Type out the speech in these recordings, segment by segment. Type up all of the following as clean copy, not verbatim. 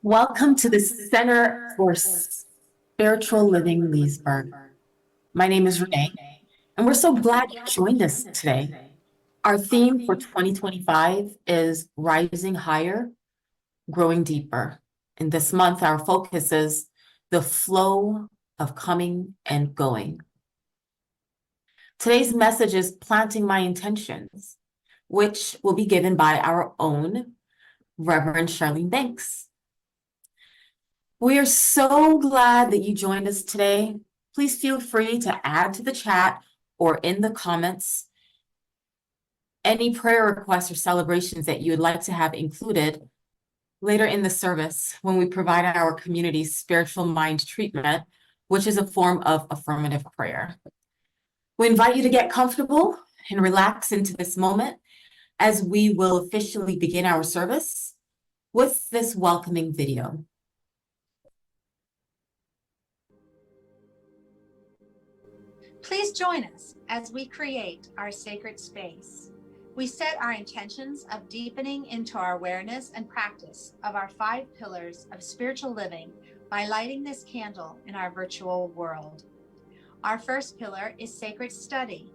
Welcome to the Center for Spiritual Living Leesburg. My name is Renee, and we're so glad you joined us today. Our theme for 2025 is Rising Higher, Growing Deeper. And this month, our focus is the flow of coming and going. Today's message is Planting My Intentions, which will be given by our own Reverend Charlene Banks. We are so glad that you joined us today. Please feel free to add to the chat or in the comments any prayer requests or celebrations that you would like to have included later in the service when we provide our community spiritual mind treatment, which is a form of affirmative prayer. We invite you to get comfortable and relax into this moment as we will officially begin our service with this welcoming video. Please join us as we create our sacred space. We set our intentions of deepening into our awareness and practice of our 5 pillars of spiritual living by lighting this candle in our virtual world. Our first pillar is sacred study,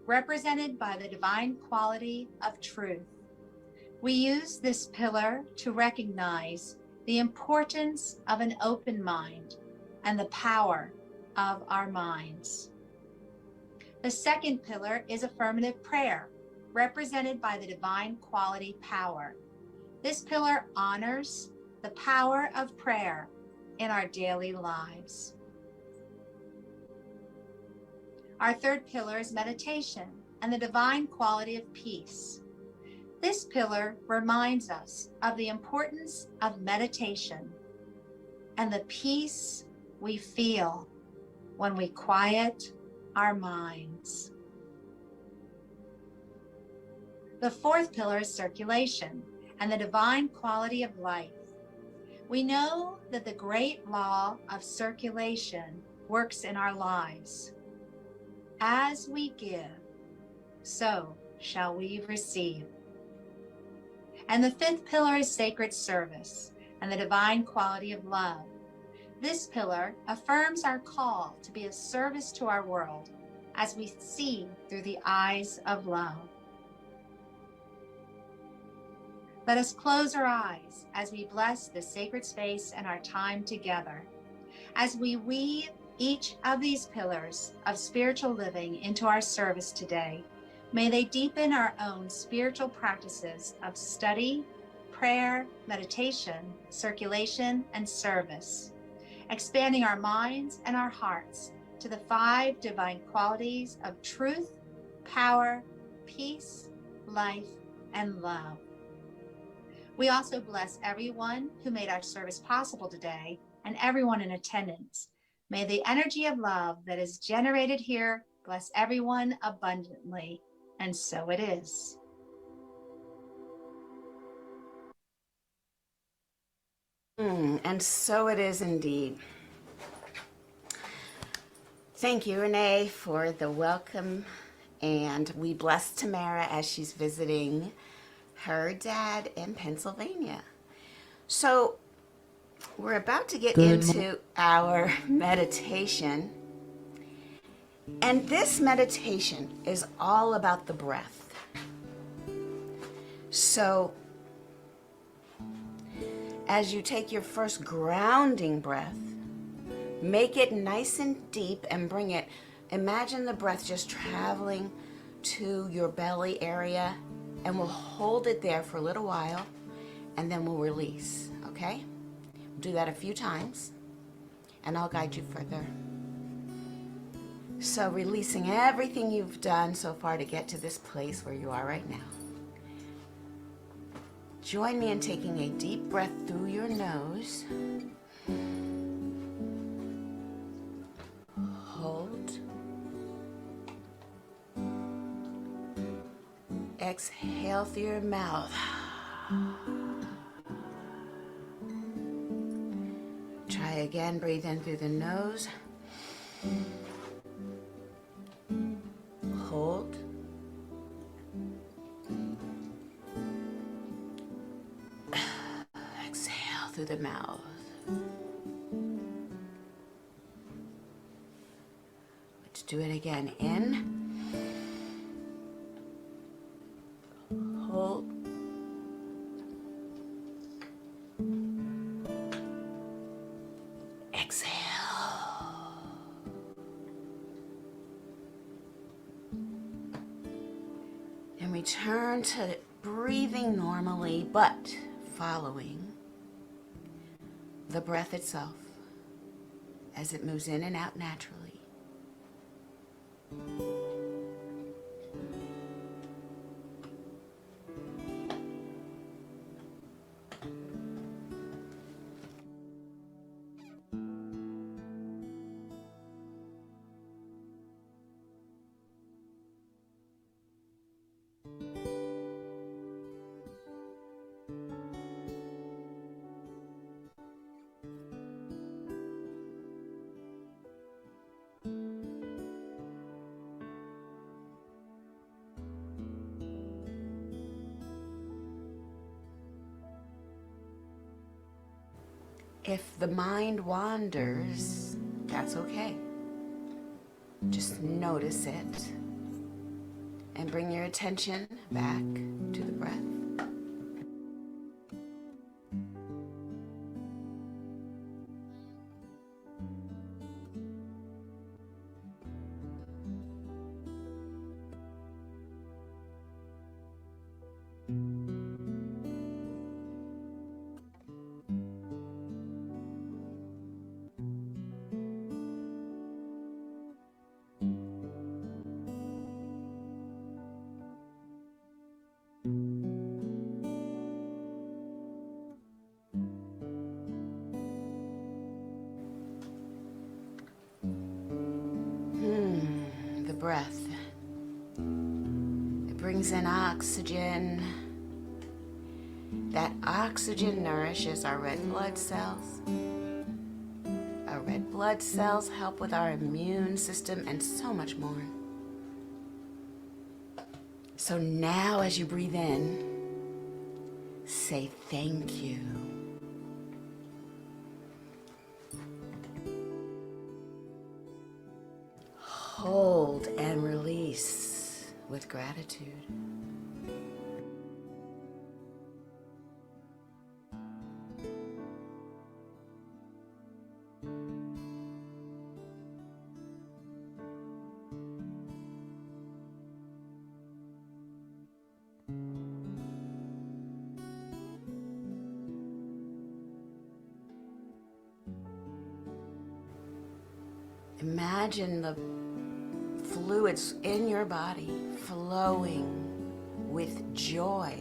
represented by the divine quality of truth. We use this pillar to recognize the importance of an open mind and the power of our minds. The second pillar is affirmative prayer, represented by the divine quality power. This pillar honors the power of prayer in our daily lives. Our third pillar is meditation and the divine quality of peace. This pillar reminds us of the importance of meditation and the peace we feel when we quiet our minds. The fourth pillar is circulation and the divine quality of life. We know that the great law of circulation works in our lives. As we give, so shall we receive. And the fifth pillar is sacred service and the divine quality of love. This pillar affirms our call to be of service to our world as we see through the eyes of love. Let us close our eyes as we bless this sacred space and our time together. As we weave each of these pillars of spiritual living into our service today, may they deepen our own spiritual practices of study, prayer, meditation, circulation, and service, expanding our minds and our hearts to the 5 divine qualities of truth, power, peace, life, and love. We also bless everyone who made our service possible today and everyone in attendance. May the energy of love that is generated here bless everyone abundantly, and so it is. And so it is indeed. Thank you, Renee, for the welcome, and we bless Tamara as she's visiting her dad in Pennsylvania. So we're about to get into our meditation, and this meditation is all about the breath. So as you take your first grounding breath, make it nice and deep and bring it, imagine the breath just traveling to your belly area, and we'll hold it there for a little while and then we'll release, okay? Do that a few times and I'll guide you further. So releasing everything you've done so far to get to this place where you are right now. Join me in taking a deep breath through your nose. Hold. Exhale through your mouth. Try again, breathe in through the nose. Hold. Exhale through the mouth. Let's do it again. In. Hold. Exhale. And return to breathing normally, but following the breath itself as it moves in and out naturally. If the mind wanders, that's okay. Just notice it and bring your attention back to the breath. The breath. It brings in oxygen. That oxygen nourishes our red blood cells. Our red blood cells help with our immune system and so much more. So now as you breathe in, say thank you. Hold and release with gratitude. Imagine the fluids in your body flowing with joy.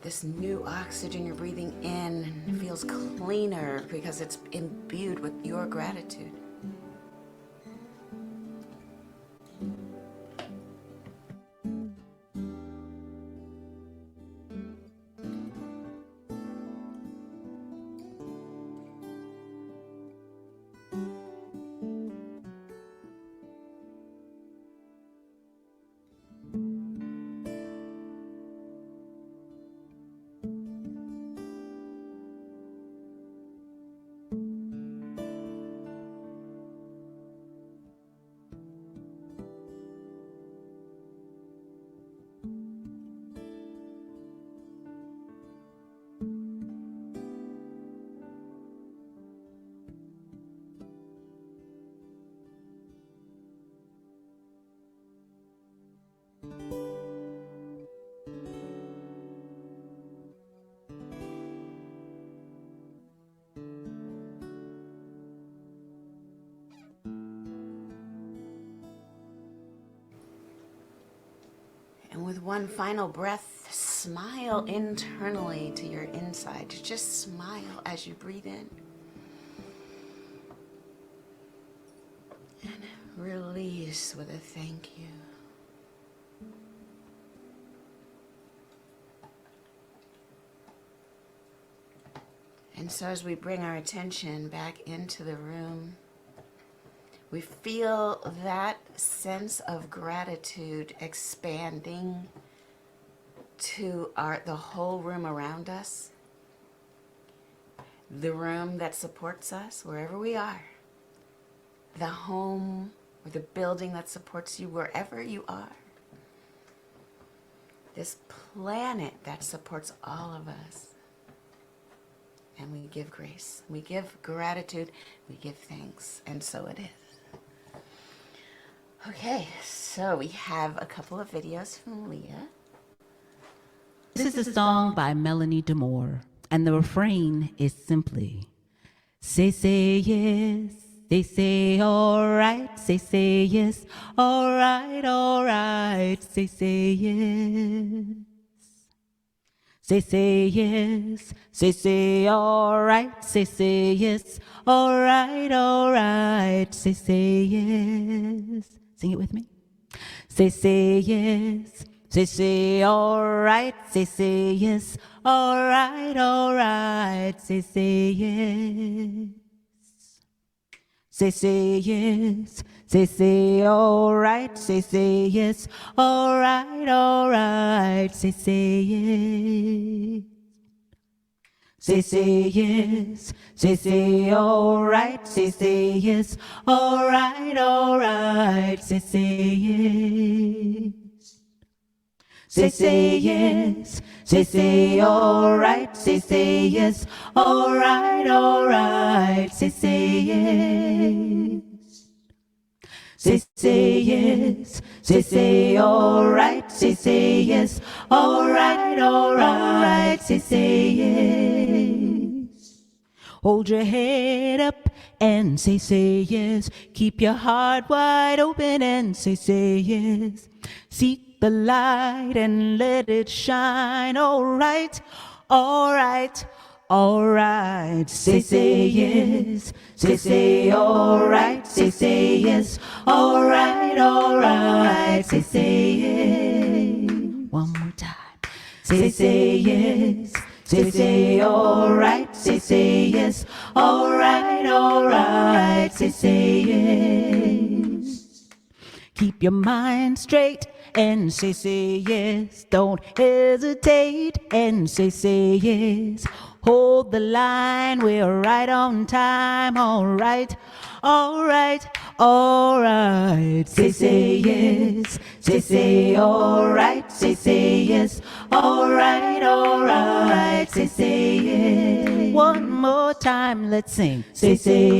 This new oxygen you're breathing in feels cleaner because it's imbued with your gratitude. And with one final breath, smile internally to your inside. Just smile as you breathe in. And release with a thank you. And so as we bring our attention back into the room, we feel that sense of gratitude expanding to the whole room around us, the room that supports us wherever we are, the home or the building that supports you wherever you are, this planet that supports all of us. And we give grace, we give gratitude, we give thanks, and so it is. Okay, so we have a couple of videos from Leah. This is a song by Melanie Demore, and the refrain is simply, say yes, say all right, say yes, all right, say yes. Say yes, say all right, say yes, all right, say yes. Sing it with me. Say yes, say all right, say yes, all right, say yes. Say yes, say all right, say yes, all right, say yes. Say yes, say all right, say yes, all right, say yes. Say yes, say all right, say yes, all right, say yes. Say yes, say all right, say yes, all right, say yes. Hold your head up and say yes. Keep your heart wide open and say yes. Seek the light and let it shine. All right, all right, all right. Say yes. Say all right. Say yes. All right. Say yes. One more time. Say yes. Say all right. Say yes. All right. Say yes. Keep your mind straight and say yes. Don't hesitate and say yes. Hold the line, we're right on time. All right, all right, all right. Say yes. Say all right. Say yes. All right. Say yes. One more time, let's sing. Say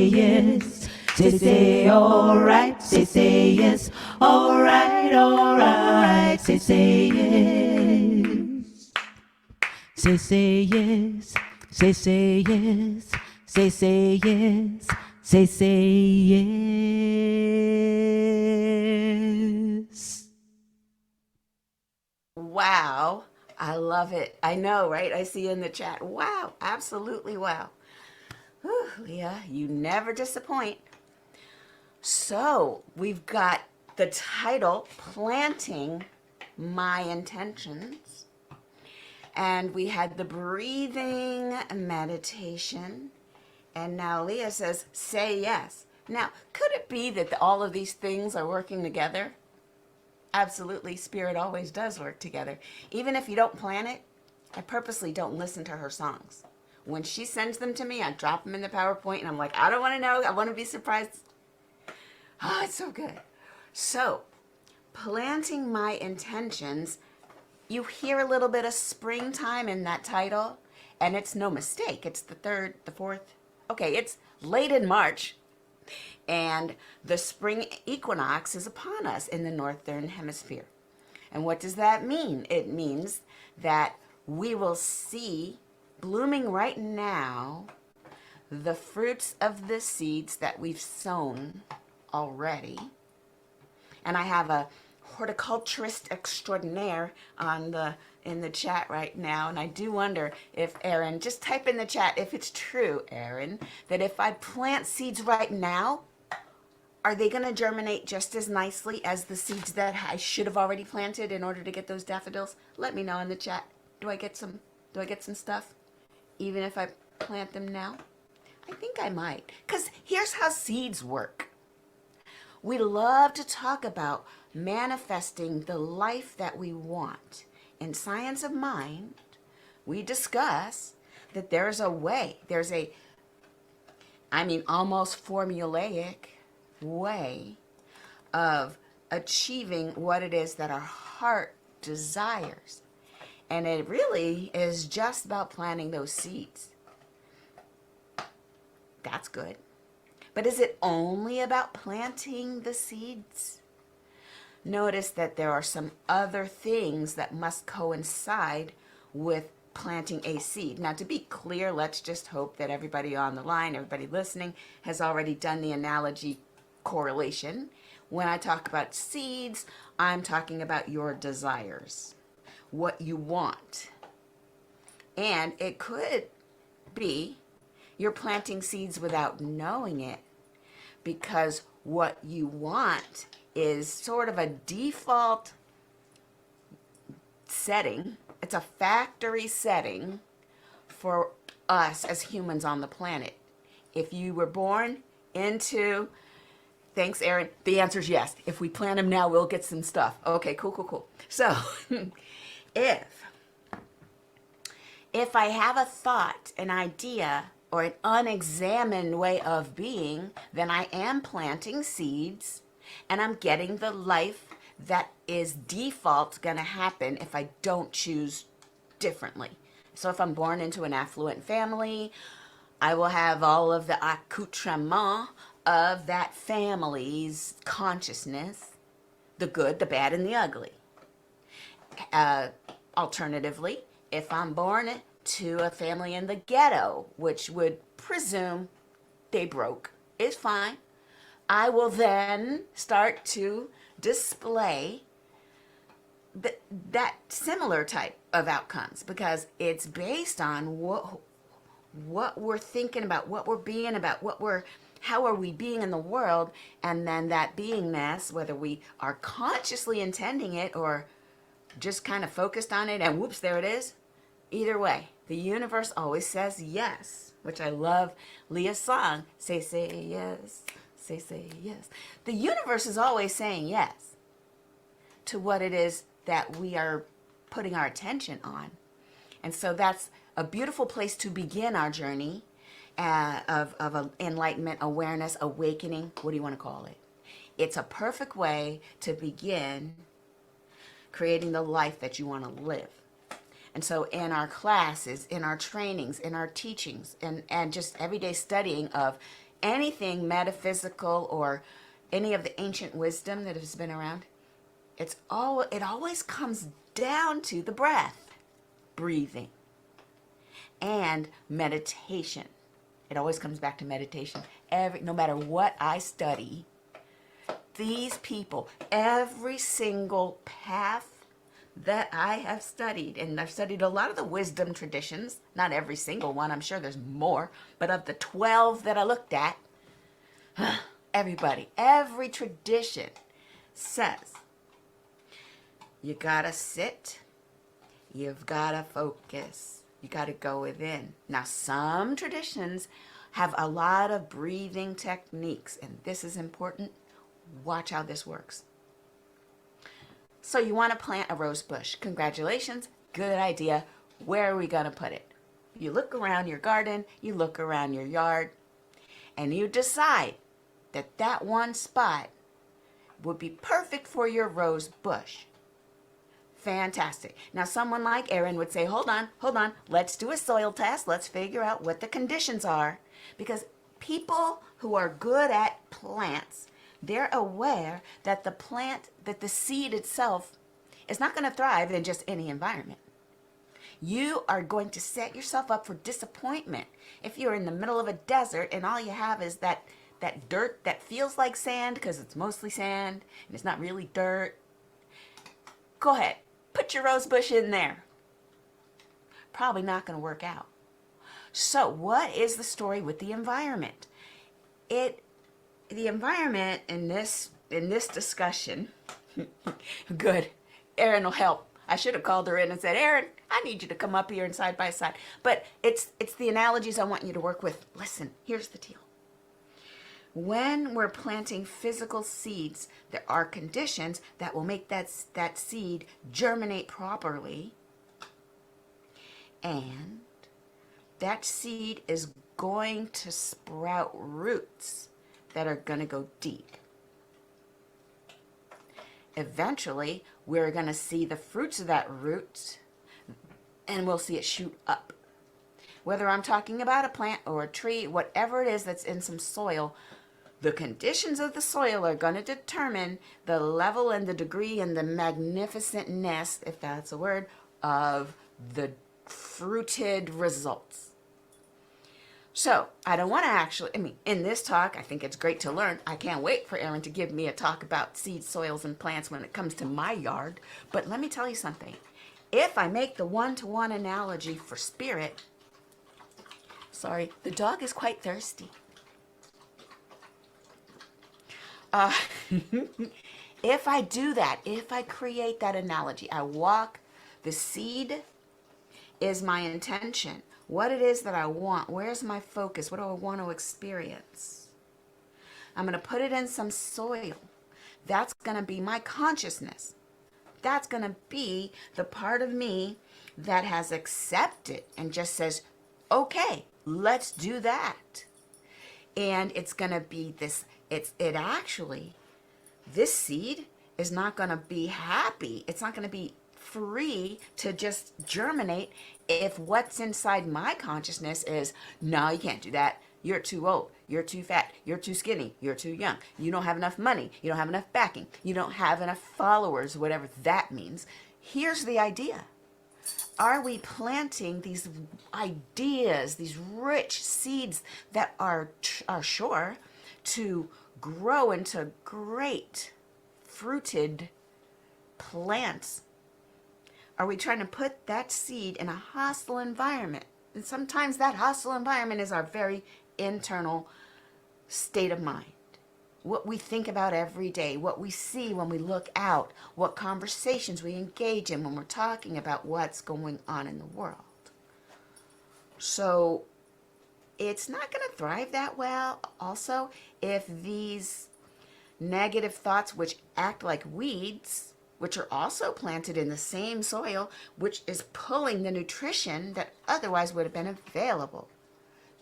yes. Say all right, say yes, all right, say yes. Say yes, say yes, say yes, say yes. Wow, I love it. I know, right? I see in the chat. Wow, absolutely wow. Whew, Leah, you never disappoint. So we've got the title, Planting My Intentions. And we had the breathing meditation. And now Leah says, say yes. Now, could it be that all of these things are working together? Absolutely, Spirit always does work together. Even if you don't plan it, I purposely don't listen to her songs. When she sends them to me, I drop them in the PowerPoint and I'm like, I don't want to know. I want to be surprised. Oh, it's so good. So, planting my intentions, you hear a little bit of springtime in that title, and it's no mistake. It's the 3rd, the 4th. Okay, it's late in March, and the spring equinox is upon us in the northern hemisphere. And what does that mean? It means that we will see blooming right now the fruits of the seeds that we've sown already. And I have a horticulturist extraordinaire in the chat right now, and I do wonder if Aaron, just type in the chat if it's true, Aaron, that if I plant seeds right now, are they going to germinate just as nicely as the seeds that I should have already planted in order to get those daffodils? Let me know in the chat. Do I get some stuff even if I plant them now? I think I might, because here's how seeds work. We love to talk about manifesting the life that we want in science of mind, we discuss that there's a way, almost formulaic way of achieving what it is that our heart desires. And it really is just about planting those seeds. That's good. But is it only about planting the seeds? Notice that there are some other things that must coincide with planting a seed. Now, to be clear, let's just hope that everybody on the line, everybody listening, has already done the analogy correlation. When I talk about seeds, I'm talking about your desires, what you want. And it could be you're planting seeds without knowing it, because what you want is sort of a default setting. It's a factory setting for us as humans on the planet. If you were born into, thanks, Aaron, the answer is yes. If we plant them now, we'll get some stuff. Okay, cool. So if I have a thought, an idea, or an unexamined way of being, then I am planting seeds, and I'm getting the life that is default going to happen if I don't choose differently. So if I'm born into an affluent family, I will have all of the accoutrement of that family's consciousness, the good, the bad, and the ugly. Alternatively, if I'm born to a family in the ghetto, which would presume they broke, is fine, I will then start to display that similar type of outcomes, because it's based on what we're thinking about, what we're being about, how are we being in the world, and then that beingness, whether we are consciously intending it or just kind of focused on it and whoops, there it is. Either way, the universe always says yes, which I love Leah's song, say yes, say yes. The universe is always saying yes to what it is that we are putting our attention on. And so that's a beautiful place to begin our journey of enlightenment, awareness, awakening, what do you want to call it? It's a perfect way to begin creating the life that you want to live. And so in our classes, in our trainings, in our teachings, and just everyday studying of anything metaphysical or any of the ancient wisdom that has been around, it always comes down to the breath, breathing, and meditation. It always comes back to meditation. No matter what I study, these people, every single path that I have studied, and I've studied a lot of the wisdom traditions, not every single one, I'm sure there's more, but of the 12 that I looked at, every tradition says, you gotta sit, you've gotta focus, you gotta go within. Now, some traditions have a lot of breathing techniques, and this is important. Watch how this works. So you want to plant a rose bush. Congratulations, good idea. Where are we going to put it? You look around your garden, you look around your yard, and you decide that that one spot would be perfect for your rose bush. Fantastic. Now, someone like Aaron would say, hold on, let's do a soil test. Let's figure out what the conditions are. Because people who are good at plants, they're aware that the seed itself is not going to thrive in just any environment. You are going to set yourself up for disappointment if you're in the middle of a desert and all you have is that dirt that feels like sand because it's mostly sand and it's not really dirt. Go ahead, put your rose bush in there. Probably not going to work out. So what is the story with the environment? The environment in this discussion, good, Aaron will help. I should have called her in and said, Aaron, I need you to come up here and side by side. But it's the analogies I want you to work with. Listen, here's the deal. When we're planting physical seeds, there are conditions that will make that seed germinate properly. And that seed is going to sprout roots that are going to go deep. Eventually, we're going to see the fruits of that root, and we'll see it shoot up. Whether I'm talking about a plant or a tree, whatever it is that's in some soil, the conditions of the soil are going to determine the level and the degree and the magnificentness, if that's a word, of the fruited results. So I don't want to actually, in this talk, I think it's great to learn. I can't wait for Erin to give me a talk about seeds, soils, and plants when it comes to my yard. But let me tell you something. If I make the one-to-one analogy for spirit, sorry, the dog is quite thirsty. If I do that, if I create that analogy, I walk, the seed is my intention. What it is that I want, where's my focus, what do I want to experience? I'm going to put it in some soil. That's going to be my consciousness. That's going to be the part of me that has accepted and just says, okay, let's do that. And it's going to be this, this seed is not going to be happy. It's not going to be free to just germinate if what's inside my consciousness is, no, you can't do that. You're too old. You're too fat. You're too skinny. You're too young. You don't have enough money. You don't have enough backing. You don't have enough followers, whatever that means. Here's the idea. Are we planting these ideas, these rich seeds that are sure to grow into great fruited plants? Are we trying to put that seed in a hostile environment? And sometimes that hostile environment is our very internal state of mind. What we think about every day, what we see when we look out, what conversations we engage in when we're talking about what's going on in the world. So it's not going to thrive that well also if these negative thoughts, which act like weeds, which are also planted in the same soil, which is pulling the nutrition that otherwise would have been available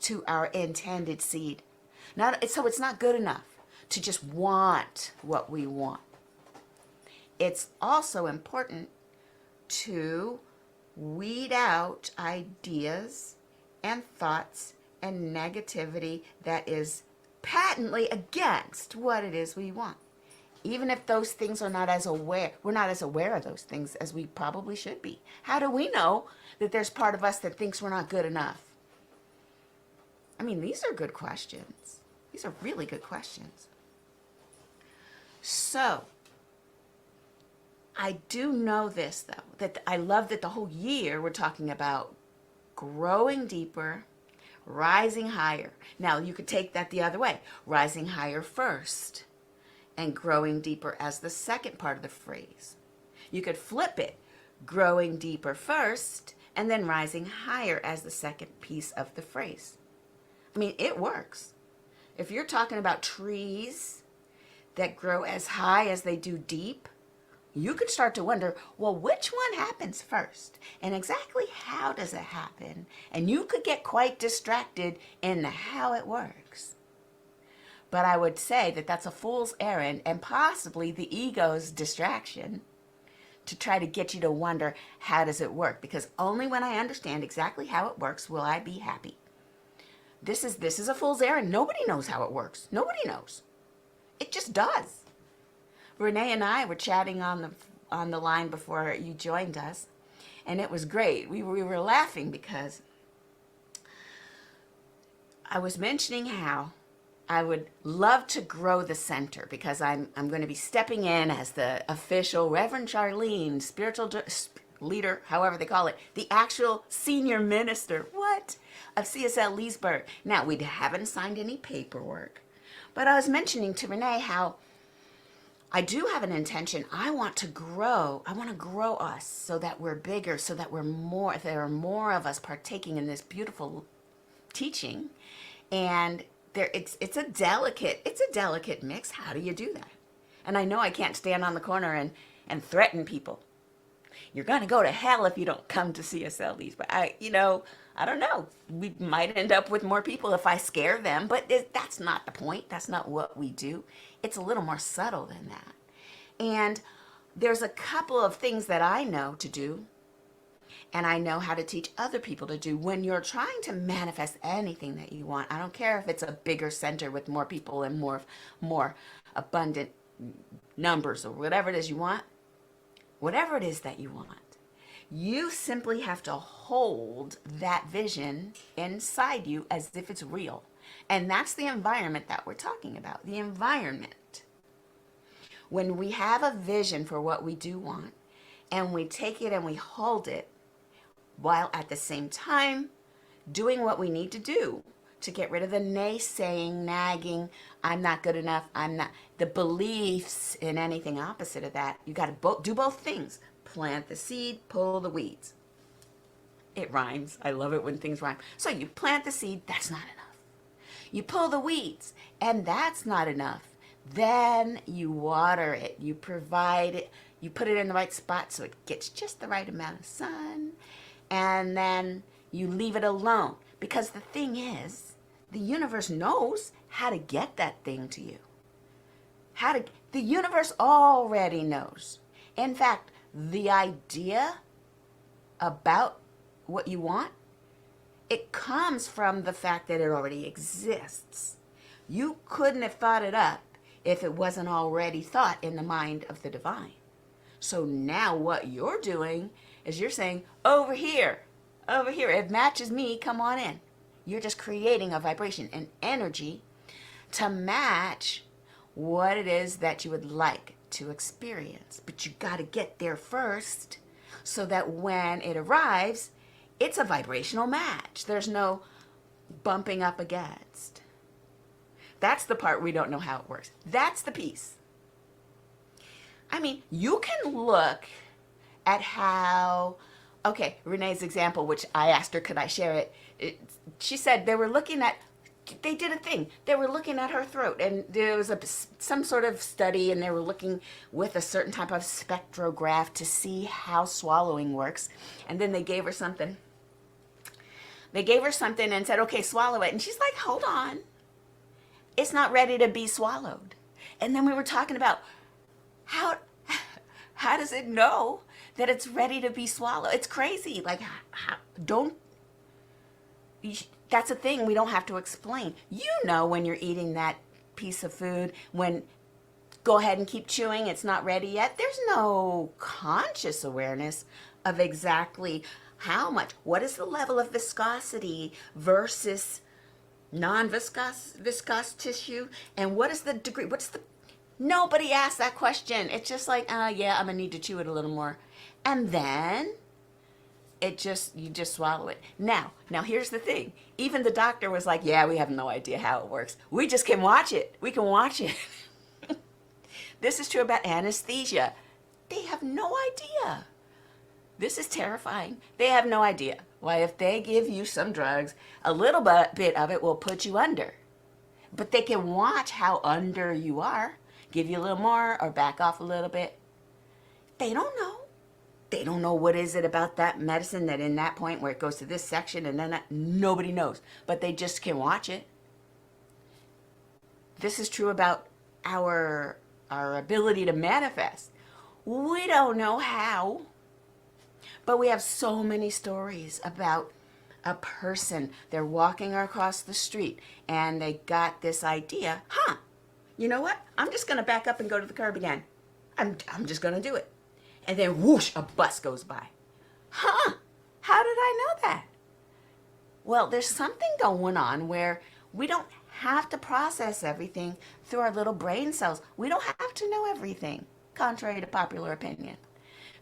to our intended seed. So it's not good enough to just want what we want. It's also important to weed out ideas and thoughts and negativity that is patently against what it is we want. Even if those things are not as aware, we're not as aware of those things as we probably should be. How do we know that there's part of us that thinks we're not good enough? These are good questions. These are really good questions. So, I do know this, though, that I love that the whole year we're talking about growing deeper, rising higher. Now, you could take that the other way, rising higher first, and growing deeper as the second part of the phrase. You could flip it, growing deeper first, and then rising higher as the second piece of the phrase. It works. If you're talking about trees that grow as high as they do deep, you could start to wonder, well, which one happens first? And exactly how does it happen? And you could get quite distracted in how it works. But I would say that that's a fool's errand and possibly the ego's distraction to try to get you to wonder, how does it work? Because only when I understand exactly how it works will I be happy. This is a fool's errand. Nobody knows how it works. Nobody knows. It just does. Renee and I were chatting on the line before you joined us, and it was great. We were laughing because I was mentioning how I would love to grow the center because I'm going to be stepping in as the official Reverend Charlene, spiritual leader, however they call it, the actual senior minister, of CSL Leesburg. Now, we haven't signed any paperwork, but I was mentioning to Renee how I do have an intention. I want to grow us so that we're bigger, so that there are more of us partaking in this beautiful teaching. And it's a delicate mix. How do you do that? And I know I can't stand on the corner and threaten people. You're going to go to hell if you don't come to CSLDs. But I don't know. We might end up with more people if I scare them, but that's not the point. That's not what we do. It's a little more subtle than that. And there's a couple of things that I know to do, and I know how to teach other people to do when you're trying to manifest anything that you want. I don't care if it's a bigger center with more people and more abundant numbers or whatever it is you want. Whatever it is that you want, you simply have to hold that vision inside you as if it's real. And that's the environment that we're talking about, the environment. When we have a vision for what we do want, and we take it and we hold it, while at the same time doing what we need to do to get rid of the naysaying, nagging, I'm not good enough, I'm not, the beliefs in anything opposite of that. You got to do both things. Plant the seed, pull the weeds. It rhymes. I love it when things rhyme. So you plant the seed, that's not enough. You pull the weeds, and that's not enough. Then you water it, you provide it, you put it in the right spot so it gets just the right amount of sun, and then you leave it alone. Because the thing is, the universe knows how to get that thing to you. The universe already knows. In fact, the idea about what you want, it comes from the fact that it already exists. You couldn't have thought it up if it wasn't already thought in the mind of the divine. So now what you're doing is you're saying, over here, it matches me, come on in. You're just creating a vibration, an energy to match what it is that you would like to experience. But you got to get there first so that when it arrives, it's a vibrational match. There's no bumping up against. That's the part we don't know how it works. That's the piece. I mean, you can look at how, okay, Renee's example, which I asked her, could I share it? She said they did a thing. They were looking at her throat, and there was some sort of study, and they were looking with a certain type of spectrograph to see how swallowing works. And then they gave her something. They gave her something and said, okay, swallow it. And she's like, hold on. It's not ready to be swallowed. And then we were talking about how does it know that it's ready to be swallowed? It's crazy. Like, that's a thing we don't have to explain. You know when you're eating that piece of food, go ahead and keep chewing, it's not ready yet. There's no conscious awareness of exactly how much, what is the level of viscosity versus non-viscous tissue, and what is the degree, nobody asked that question. It's just like, yeah, I'm gonna need to chew it a little more. And then you just swallow it. Now here's the thing. Even the doctor was like, yeah, we have no idea how it works. We just can watch it. We can watch it. This is true about anesthesia. They have no idea. This is terrifying. They have no idea. Why, if they give you some drugs, a little bit of it will put you under. But they can watch how under you are, give you a little more or back off a little bit. They don't know. They don't know what is it about that medicine that in that point where it goes to this section and then that, nobody knows. But they just can watch it. This is true about our ability to manifest. We don't know how. But we have so many stories about a person, they're walking across the street and they got this idea, you know what? I'm just going to back up and go to the curb again. I'm just going to do it. And then whoosh, a bus goes by. How did I know that? Well, there's something going on where we don't have to process everything through our little brain cells. We don't have to know everything, contrary to popular opinion.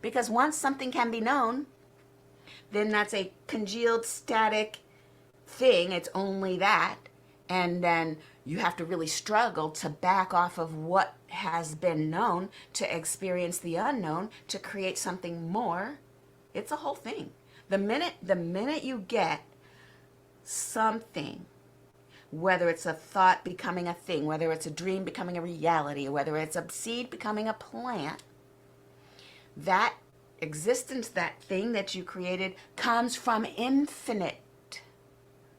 Because once something can be known, then that's a congealed static thing. It's only that. And then you have to really struggle to back off of what has been known to experience the unknown, to create something more. It's a whole thing. The minute you get something whether it's a thought becoming a thing, whether it's a dream becoming a reality, or whether it's a seed becoming a plant, that existence, that thing that you created, comes from infinite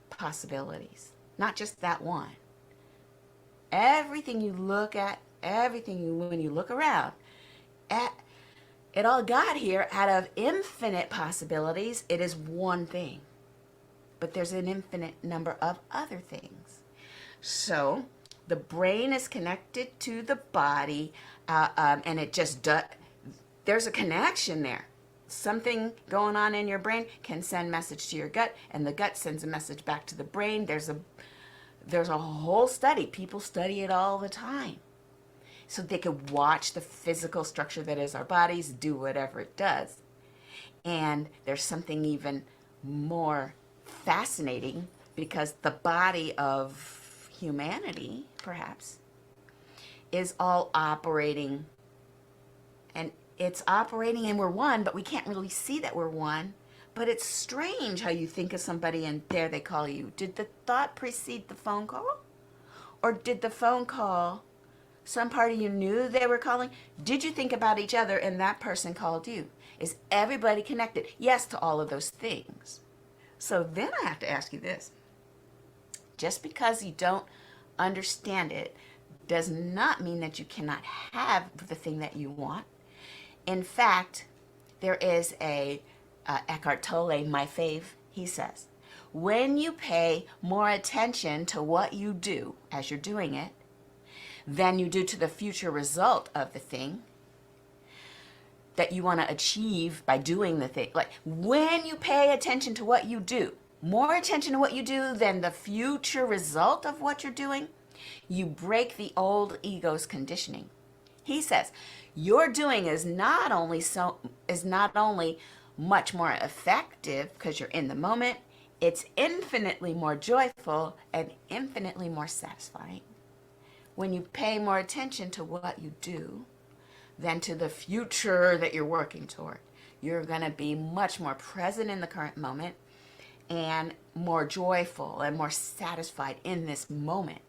possibilities, not just that one. Everything you look at, when you look around, it all got here out of infinite possibilities. It is one thing, but there's an infinite number of other things. So the brain is connected to the body, and it just does. There's a connection there. Something going on in your brain can send message to your gut, and the gut sends a message back to the brain. There's a whole study. People study it all the time, so they could watch the physical structure that is our bodies do whatever it does. And there's something even more fascinating, because the body of humanity, perhaps, is all operating, and it's operating and we're one, but we can't really see that we're one. But it's strange how you think of somebody and there they call you. Did the thought precede the phone call? Or did the phone call, some part of you knew they were calling? Did you think about each other and that person called you? Is everybody connected? Yes to all of those things. So then I have to ask you this. Just because you don't understand it does not mean that you cannot have the thing that you want. In fact, there is a Eckhart Tolle, my fave, he says, when you pay more attention to what you do as you're doing it than you do to the future result of the thing that you want to achieve by doing the thing, like when you pay attention to what you do, more attention to what you do than the future result of what you're doing, you break the old ego's conditioning. He says, your doing is not only much more effective because you're in the moment, it's infinitely more joyful and infinitely more satisfying when you pay more attention to what you do than to the future that you're working toward. You're going to be much more present in the current moment and more joyful and more satisfied in this moment,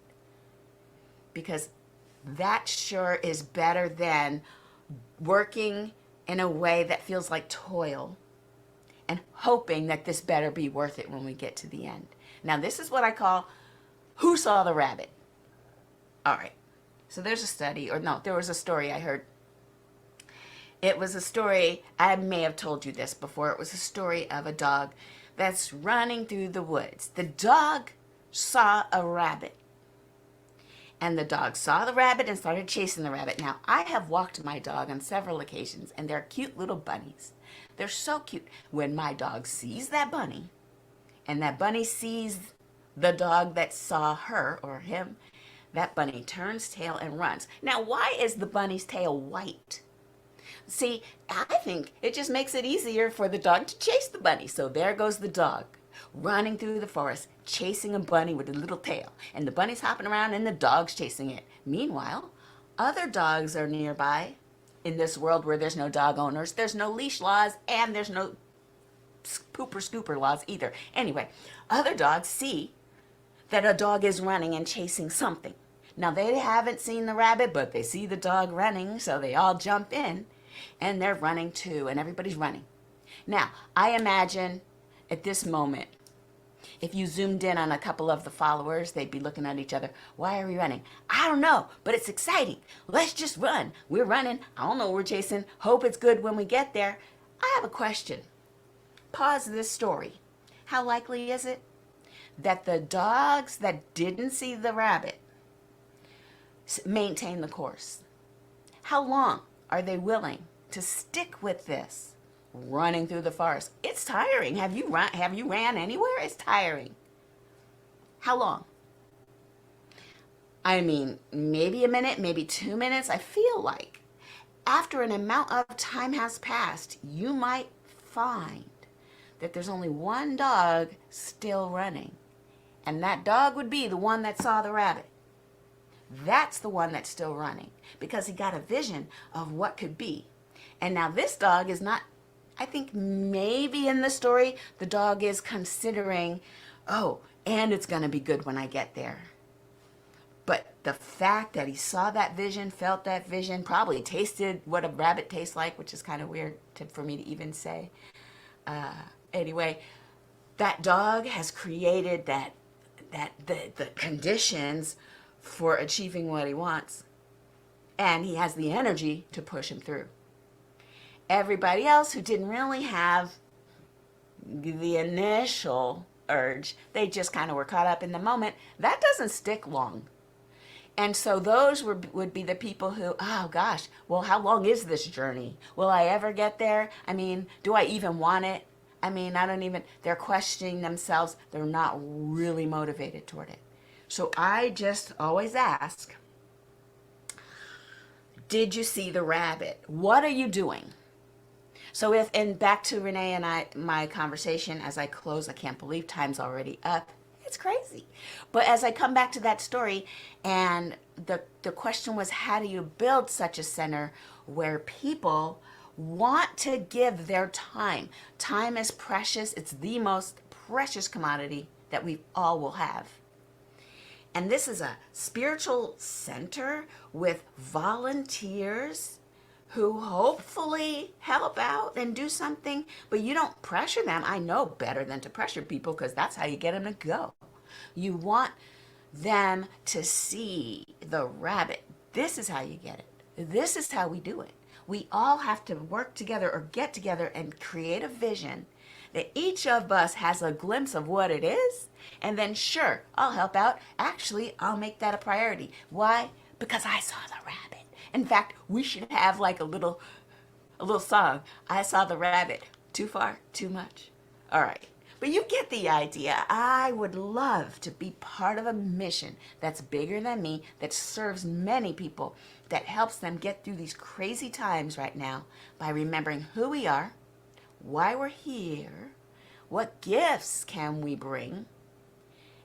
because that sure is better than working in a way that feels like toil and hoping that this better be worth it when we get to the end. Now, this is what I call, who saw the rabbit? All right. So there's a study, or no, there was a story I heard. It was a story, I may have told you this before. It was a story of a dog that's running through the woods. The dog saw a rabbit. And the dog saw the rabbit and started chasing the rabbit. Now, I have walked my dog on several occasions, and they're cute little bunnies. They're so cute. When my dog sees that bunny, and that bunny sees the dog that saw her or him, that bunny turns tail and runs. Now, why is the bunny's tail white? See, I think it just makes it easier for the dog to chase the bunny. So there goes the dog, running through the forest, chasing a bunny with a little tail. And the bunny's hopping around and the dog's chasing it. Meanwhile, other dogs are nearby in this world where there's no dog owners, there's no leash laws, and there's no pooper scooper laws either. Anyway, other dogs see that a dog is running and chasing something. Now, they haven't seen the rabbit, but they see the dog running, so they all jump in, and they're running too, and everybody's running. Now, I imagine at this moment, if you zoomed in on a couple of the followers, they'd be looking at each other. Why are we running? I don't know, but it's exciting. Let's just run. We're running. I don't know what we're chasing. Hope it's good when we get there. I have a question. Pause this story. How likely is it that the dogs that didn't see the rabbit maintain the course? How long are they willing to stick with this? Running through the forest. It's tiring. Have you ran anywhere? It's tiring. How long? I mean, maybe a minute, maybe 2 minutes. I feel like after an amount of time has passed, you might find that there's only one dog still running. And that dog would be the one that saw the rabbit. That's the one that's still running because he got a vision of what could be. And now this dog is not, I think maybe in the story, the dog is considering, oh, and it's going to be good when I get there. But the fact that he saw that vision, felt that vision, probably tasted what a rabbit tastes like, which is kind of weird for me to even say. Anyway, that dog has created the conditions for achieving what he wants. And he has the energy to push him through. Everybody else who didn't really have the initial urge, they just kind of were caught up in the moment. That doesn't stick long. And so those would be the people who, oh gosh, well, how long is this journey? Will I ever get there? I mean, do I even want it? I mean, they're questioning themselves. They're not really motivated toward it. So I just always ask, did you see the rabbit? What are you doing? So and back to Renee and my conversation as I close, I can't believe time's already up. It's crazy. But as I come back to that story, and the question was, how do you build such a center where people want to give their time? Time is precious. It's the most precious commodity that we all will have. And this is a spiritual center with volunteers who hopefully help out and do something, but you don't pressure them. I know better than to pressure people, because that's how you get them to go. You want them to see the rabbit. This is how you get it. This is how we do it. We all have to work together or get together and create a vision that each of us has a glimpse of what it is. And then sure, I'll help out. Actually, I'll make that a priority. Why? Because I saw the rabbit. In fact, we should have like a little song. I saw the rabbit. Too far, too much. All right. But you get the idea. I would love to be part of a mission that's bigger than me, that serves many people, that helps them get through these crazy times right now by remembering who we are, why we're here, what gifts can we bring,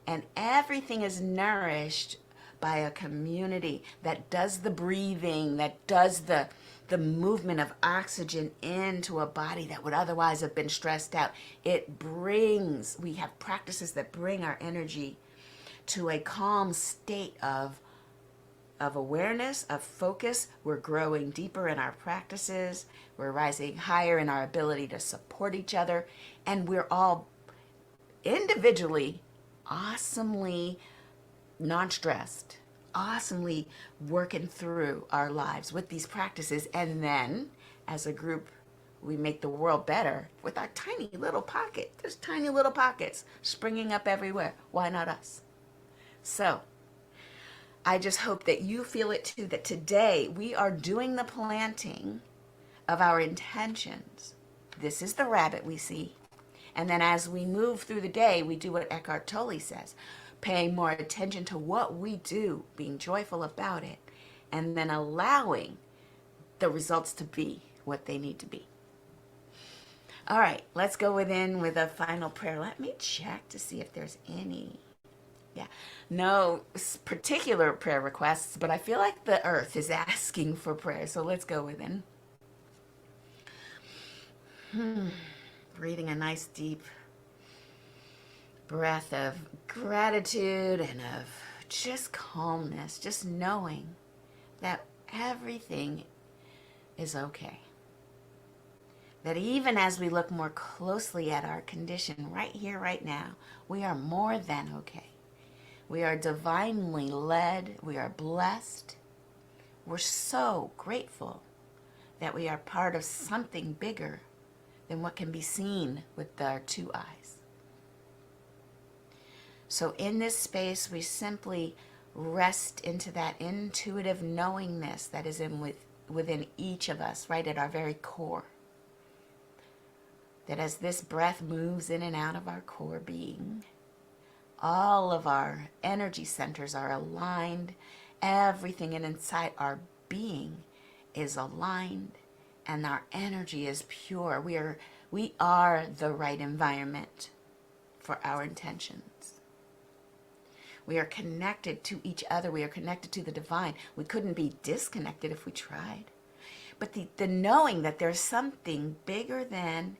and everything is nourished by a community that does the breathing, that does the movement of oxygen into a body that would otherwise have been stressed out. We have practices that bring our energy to a calm state of awareness, of focus. We're growing deeper in our practices. We're rising higher in our ability to support each other. And we're all individually awesomely non-stressed, awesomely working through our lives with these practices. And then as a group, we make the world better with our tiny little pocket. There's tiny little pockets springing up everywhere. Why not us? So I just hope that you feel it too, that today we are doing the planting of our intentions. This is the rabbit we see. And then as we move through the day, we do what Eckhart Tolle says, paying more attention to what we do, being joyful about it, and then allowing the results to be what they need to be. All right, let's go within with a final prayer. Let me check to see if there's any. Yeah, no particular prayer requests, but I feel like the earth is asking for prayer, so let's go within. Breathing a nice deep breath of gratitude and of just calmness, just knowing that everything is okay. That even as we look more closely at our condition right here, right now, we are more than okay. We are divinely led. We are blessed. We're so grateful that we are part of something bigger than what can be seen with our two eyes. So in this space, we simply rest into that intuitive knowingness that is within each of us, right at our very core. That as this breath moves in and out of our core being, all of our energy centers are aligned. Everything inside our being is aligned, and our energy is pure. We are the right environment for our intentions. We are connected to each other. We are connected to the divine. We couldn't be disconnected if we tried. But the knowing that there's something bigger than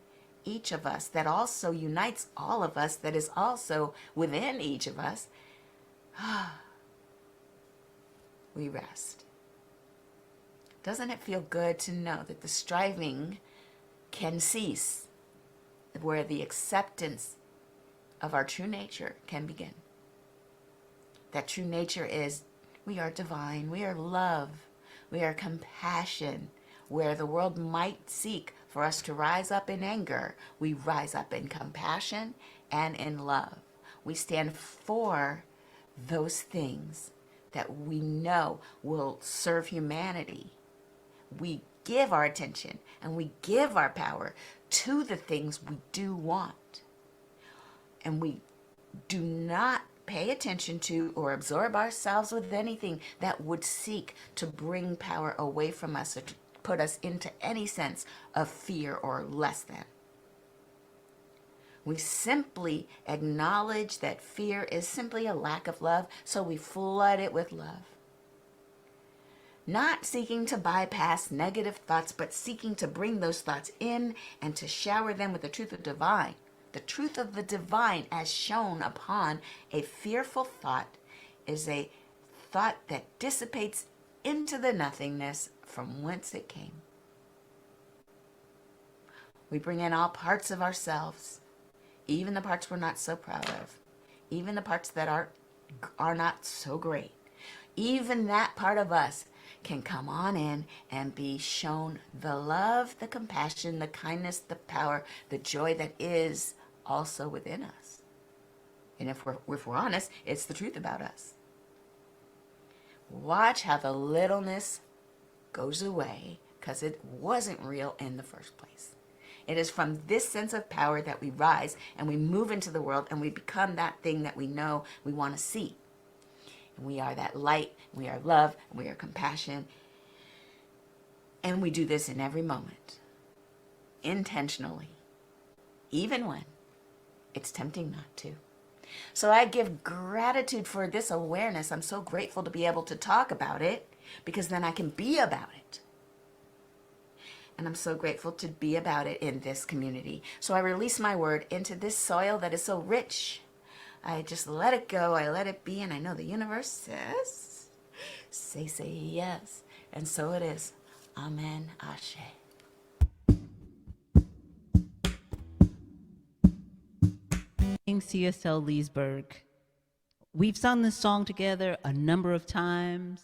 each of us, that also unites all of us, that is also within each of us, we rest. Doesn't it feel good to know that the striving can cease, where the acceptance of our true nature can begin? That true nature is, we are divine, we are love, we are compassion. Where the world might seek for us to rise up in anger, we rise up in compassion and in love. We stand for those things that we know will serve humanity. We give our attention and we give our power to the things we do want. And we do not pay attention to or absorb ourselves with anything that would seek to bring power away from us or to put us into any sense of fear or less than. We simply acknowledge that fear is simply a lack of love, so we flood it with love. Not seeking to bypass negative thoughts, but seeking to bring those thoughts in and to shower them with the truth of divine. The truth of the divine as shown upon a fearful thought is a thought that dissipates into the nothingness from whence it came. We bring in all parts of ourselves, even the parts we're not so proud of, even the parts that are not so great. Even that part of us can come on in and be shown the love, the compassion, the kindness, the power, the joy that is also within us. And if we're honest, it's the truth about us. Watch how the littleness goes away because it wasn't real in the first place. It is from this sense of power that we rise and we move into the world and we become that thing that we know we want to see. And we are that light, we are love, and we are compassion. And we do this in every moment, intentionally, even when it's tempting not to. So I give gratitude for this awareness. I'm so grateful to be able to talk about it because then I can be about it. And I'm so grateful to be about it in this community. So I release my word into this soil that is so rich. I just let it go. I let it be. And I know the universe says, say yes. And so it is. Amen. Ashe. CSL Leesburg. We've sung this song together a number of times,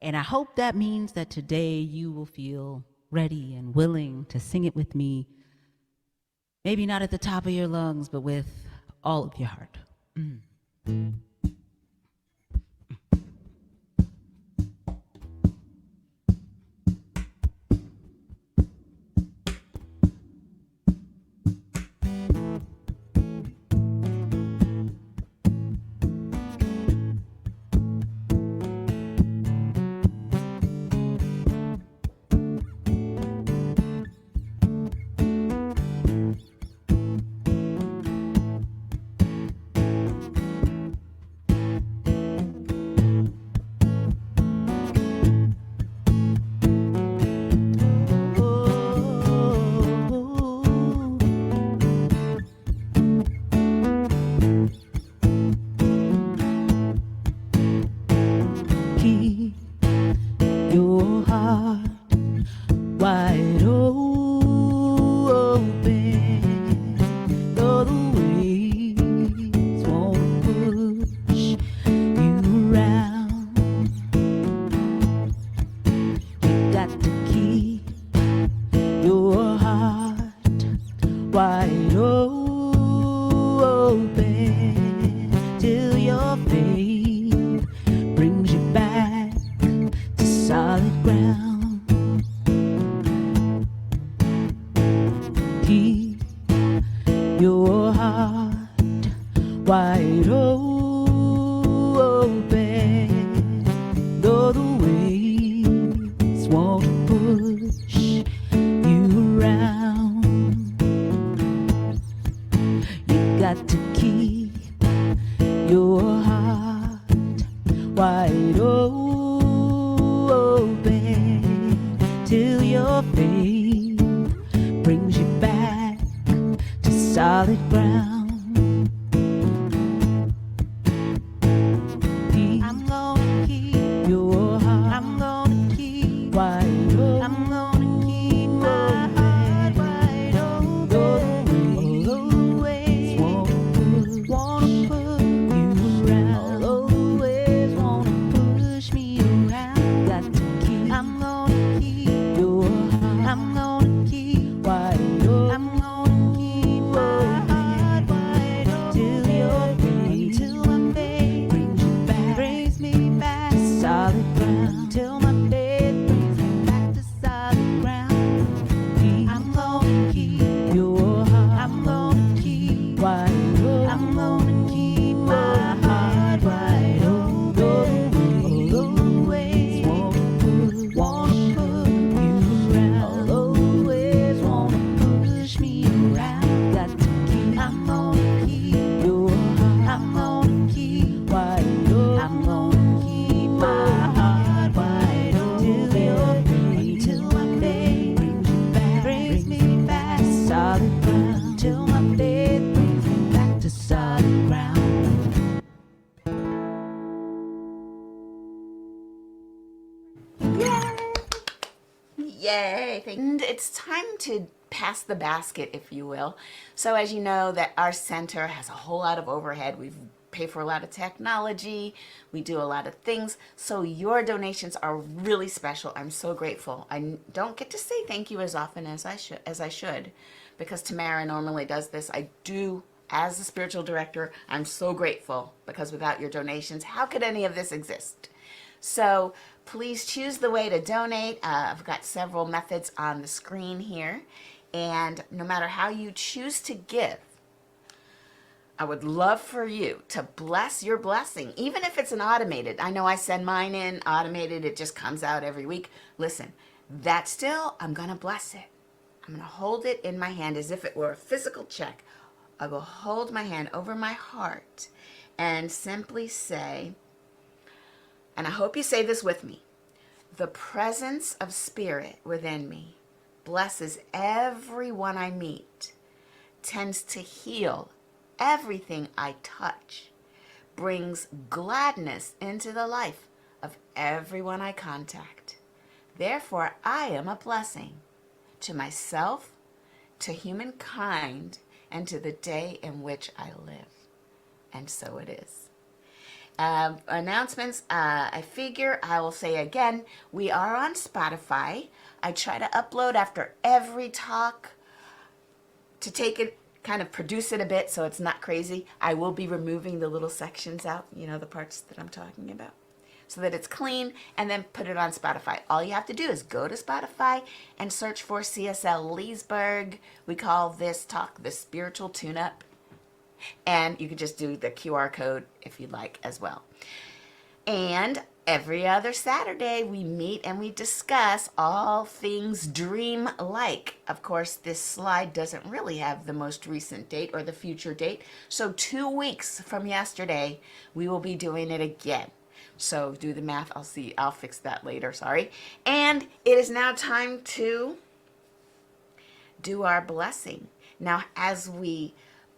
and I hope that means that today you will feel ready and willing to sing it with me. Maybe not at the top of your lungs, but with all of your heart. Keep your heart wide open, though the waves won't push you around. You got to keep your heart wide open till your faith brings you back to solid ground. Keep your heart wide open, though the waves won't push you around. You got to keep your heart wide open till your faith brings you back Yay! And it's time to pass the basket, if you will. So as you know, that our center has a whole lot of overhead. We pay for a lot of technology. We do a lot of things. So your donations are really special. I'm so grateful. I don't get to say thank you as often as I should, because Tamara normally does this. I do. As the spiritual director, I'm so grateful, because without your donations, how could any of this exist? So please choose the way to donate. I've got several methods on the screen here. And no matter how you choose to give, I would love for you to bless your blessing, even if it's an automated. I know I send mine in automated. It just comes out every week. Listen, that still, I'm going to bless it. I'm going to hold it in my hand as if it were a physical check. I will hold my hand over my heart and simply say, and I hope you say this with me, the presence of spirit within me blesses everyone I meet, tends to heal everything I touch, brings gladness into the life of everyone I contact. Therefore, I am a blessing to myself, to humankind, and to the day in which I live. And so it is. Announcements, I figure I will say again, we are on Spotify. I try to upload after every talk to take it, kind of produce it a bit so it's not crazy. I will be removing the little sections out, you know, the parts that I'm talking about, so that it's clean, and then put it on Spotify. All you have to do is go to Spotify and search for CSL Leesburg. We call this talk the Spiritual Tune-Up. And you could just do the QR code if you'd like as well. And every other Saturday, we meet and we discuss all things dream-like. Of course, this slide doesn't really have the most recent date or the future date. So 2 weeks from yesterday, we will be doing it again. So do the math. I'll fix that later. Sorry. And it is now time to do our blessing. Now, as we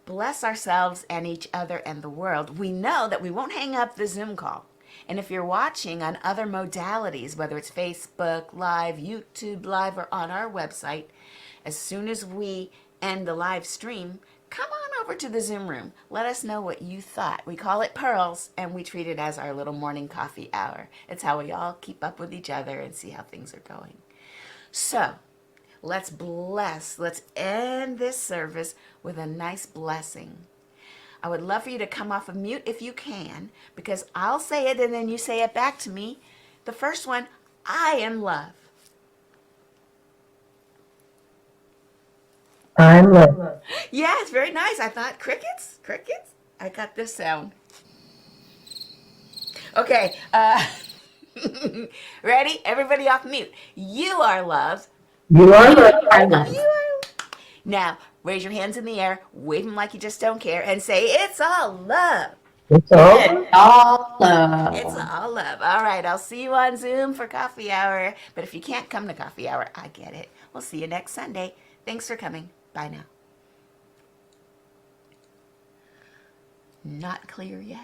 bless ourselves and each other and the world, we know that we won't hang up the Zoom call. And if you're watching on other modalities, whether it's Facebook Live, YouTube Live, or on our website, as soon as we end the live stream, come on over to the Zoom room. Let us know what you thought. We call it Pearls, and we treat it as our little morning coffee hour. It's how we all keep up with each other and see how things are going. So, let's bless. Let's end this service with a nice blessing. I would love for you to come off of mute if you can, because I'll say it and then you say it back to me. The first one, I am love. I'm love. Yeah, it's very nice. I thought crickets? Crickets? I got this sound. Okay. Ready? Everybody off mute. You are love. You are love. I love You are. Now, raise your hands in the air, wave them like you just don't care, and say, it's all love. It's all. it. All love. It's all love. All right, I'll see you on Zoom for coffee hour. But if you can't come to coffee hour, I get it. We'll see you next Sunday. Thanks for coming. Bye now. Not clear yet.